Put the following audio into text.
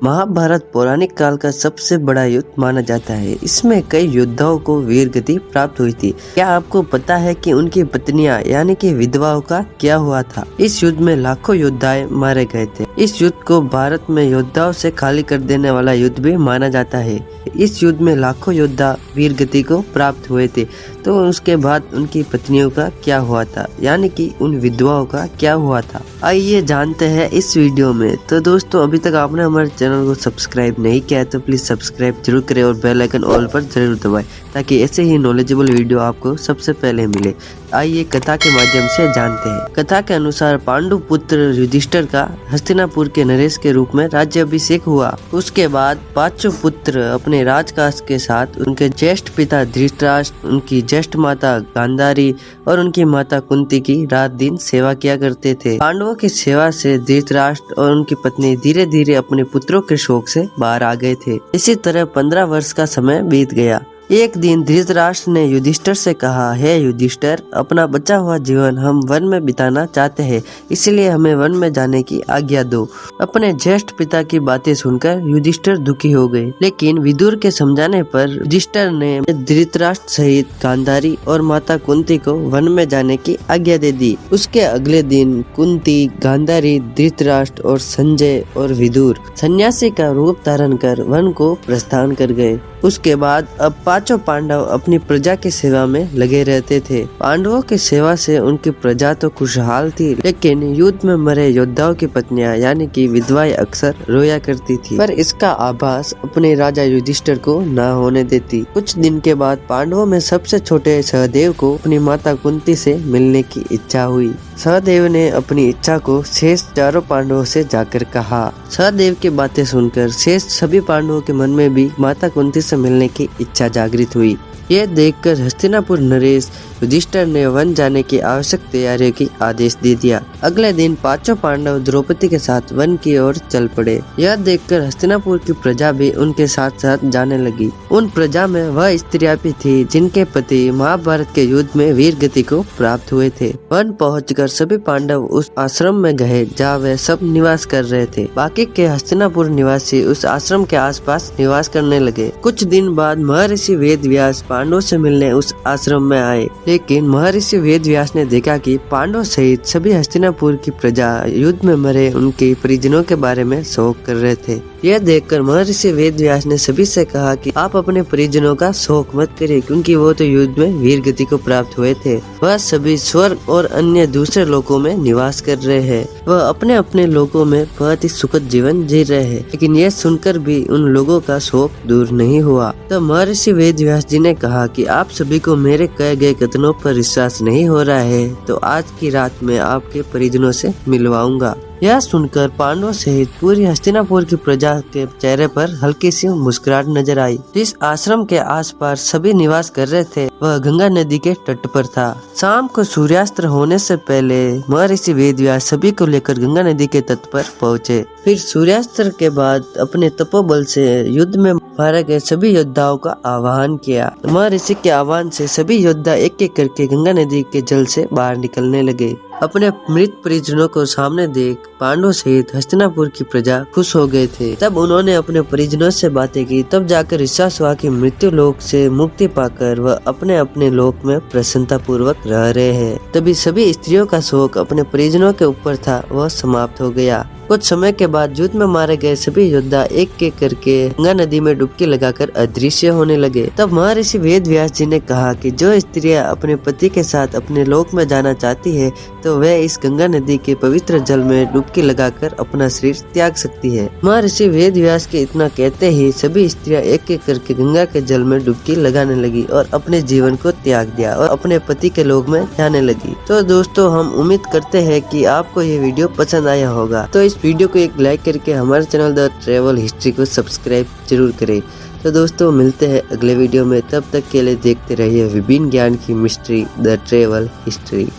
महाभारत पौराणिक काल का सबसे बड़ा युद्ध माना जाता है। इसमें कई योद्धाओं को वीर गति प्राप्त हुई थी। क्या आपको पता है कि उनकी पत्नियां यानी कि विधवाओं का क्या हुआ था? इस युद्ध में लाखों योद्धाएं मारे गए थे। इस युद्ध को भारत में योद्धाओं से खाली कर देने वाला युद्ध भी माना जाता है। इस युद्ध में लाखों योद्धा वीर गति को प्राप्त हुए थे। तो उसके बाद उनकी पत्नियों का क्या हुआ था, यानी कि उन विधवाओं का क्या हुआ था, आइए जानते हैं इस वीडियो में। तो दोस्तों, अभी तक आपने हमारे चैनल को सब्सक्राइब नहीं किया है तो प्लीज सब्सक्राइब जरूर करें और बेल आइकन ऑल पर जरूर दबाएं ताकि ऐसे ही नॉलेजेबल वीडियो आपको सबसे पहले मिले। आइए कथा के माध्यम से जानते हैं। कथा के अनुसार पांडु पुत्र युधिष्ठिर का हस्तिनापुर के नरेश के रूप में राज्याभिषेक हुआ। उसके बाद पांचों पुत्र अपने राजकाज के साथ उनके ज्येष्ठ पिता धृतराष्ट्र, उनकी ज्येष्ठ माता गांधारी और उनकी माता कुंती की रात दिन सेवा किया करते थे। पांडवों की सेवा से धृतराष्ट्र और उनकी पत्नी धीरे धीरे अपने पुत्रों के शोक से बाहर आ गए थे। इसी तरह 15 वर्ष का समय बीत गया। एक दिन धृतराष्ट्र ने युधिष्ठिर से कहा, हे युधिष्ठिर, अपना बचा हुआ जीवन हम वन में बिताना चाहते हैं, इसलिए हमें वन में जाने की आज्ञा दो। अपने ज्येष्ठ पिता की बातें सुनकर युधिष्ठिर दुखी हो गए, लेकिन विदुर के समझाने पर युधिष्ठिर ने धृतराष्ट्र सहित गांधारी और माता कुंती को वन में जाने की आज्ञा दे दी। उसके अगले दिन कुंती, गांधारी, धृतराष्ट्र और संजय और विदुर सन्यासी का रूप धारण कर वन को प्रस्थान कर गए। उसके बाद अब पांचों पांडव अपनी प्रजा की सेवा में लगे रहते थे। पांडवों की सेवा से उनकी प्रजा तो खुशहाल थी, लेकिन युद्ध में मरे योद्धाओं की पत्नियां यानी कि विधवाएं अक्सर रोया करती थी, पर इसका आभास अपने राजा युधिष्ठिर को न होने देती। कुछ दिन के बाद पांडवों में सबसे छोटे सहदेव को अपनी माता कुंती से मिलने की इच्छा हुई। सहदेव ने अपनी इच्छा को शेष चारों पांडवों से जाकर कहा। सहदेव की बातें सुनकर शेष सभी पांडवों के मन में भी माता कुंती से मिलने की इच्छा जागृत हुई। यह देखकर हस्तिनापुर नरेश युधिष्ठिर ने वन जाने की आवश्यक तैयारियों की आदेश दे दिया। अगले दिन पांचों पांडव द्रौपदी के साथ वन की ओर चल पड़े। यह देखकर हस्तिनापुर की प्रजा भी उनके साथ साथ जाने लगी। उन प्रजा में वह स्त्रियां भी थी जिनके पति महाभारत के युद्ध में वीर गति को प्राप्त हुए थे। वन पहुंचकर सभी पांडव उस आश्रम में गए जहाँ वे सब निवास कर रहे थे। बाकी के हस्तिनापुर निवासी उस आश्रम के आसपास निवास करने लगे। कुछ दिन बाद महर्षि वेदव्यास पांडवों से मिलने उस आश्रम में आए, लेकिन महर्षि वेदव्यास ने देखा कि पांडव सहित सभी हस्तिनापुर की प्रजा युद्ध में मरे उनके परिजनों के बारे में शोक कर रहे थे। यह देखकर महर्षि वेदव्यास ने सभी से कहा कि आप अपने परिजनों का शोक मत करिए, क्योंकि वो तो युद्ध में वीर गति को प्राप्त हुए थे। वह सभी स्वर्ग और अन्य दूसरे लोकों में निवास कर रहे हैं। वह अपने अपने लोकों में बहुत ही सुखद जीवन जी रहे हैं। लेकिन यह सुनकर भी उन लोगों का शोक दूर नहीं हुआ। तो महर्षि वेदव्यास जी ने कहा कि आप सभी को मेरे कहे गए कथनों पर विश्वास नहीं हो रहा है, तो आज की रात में आपके परिजनों से मिलवाऊंगा। यह सुनकर पांडवों सहित पूरी हस्तिनापुर की प्रजा के चेहरे पर हल्की सी मुस्कुराहट नजर आई। जिस आश्रम के आसपास सभी निवास कर रहे थे वह गंगा नदी के तट पर था। शाम को सूर्यास्त होने से पहले महर्षि वेदव्यास सभी को लेकर गंगा नदी के तट पर पहुँचे। फिर सूर्यास्त के बाद अपने तपोबल से युद्ध में मारे गए सभी योद्धाओं का आह्वान किया। महर्षि के आह्वान से सभी योद्धा एक एक करके गंगा नदी के जल से बाहर निकलने लगे। अपने मृत परिजनों को सामने देख पांडवों सहित हस्तिनापुर की प्रजा खुश हो गए थे। तब उन्होंने अपने परिजनों से बातें की। तब जाकर विश्वास हुआ कि मृत्यु लोक से मुक्ति पाकर वह अपने अपने लोक में प्रसन्नता पूर्वक रह रहे हैं। तभी सभी स्त्रियों का शोक अपने परिजनों के ऊपर था, वह समाप्त हो गया। कुछ समय के बाद युद्ध में मारे गए सभी योद्धा एक एक करके गंगा नदी में डुबकी लगाकर अदृश्य होने लगे। तब महर्षि वेदव्यास जी ने कहा कि जो स्त्रियां अपने पति के साथ अपने लोक में जाना चाहती है तो वह इस गंगा नदी के पवित्र जल में डुबकी लगाकर अपना शरीर त्याग सकती है। महर्षि वेदव्यास के इतना कहते ही सभी स्त्रियां एक एक करके गंगा के जल में डुबकी लगाने लगी और अपने जीवन को त्याग दिया और अपने पति के लोक में जाने लगी। तो दोस्तों, हम उम्मीद करते हैं कि आपको ये वीडियो पसंद आया होगा। तो इस वीडियो को एक लाइक करके हमारे चैनल द ट्रेवल हिस्ट्री को सब्सक्राइब जरूर करें। तो दोस्तों, मिलते हैं अगले वीडियो में। तब तक के लिए देखते रहिए विभिन्न ज्ञान की मिस्ट्री द ट्रेवल हिस्ट्री।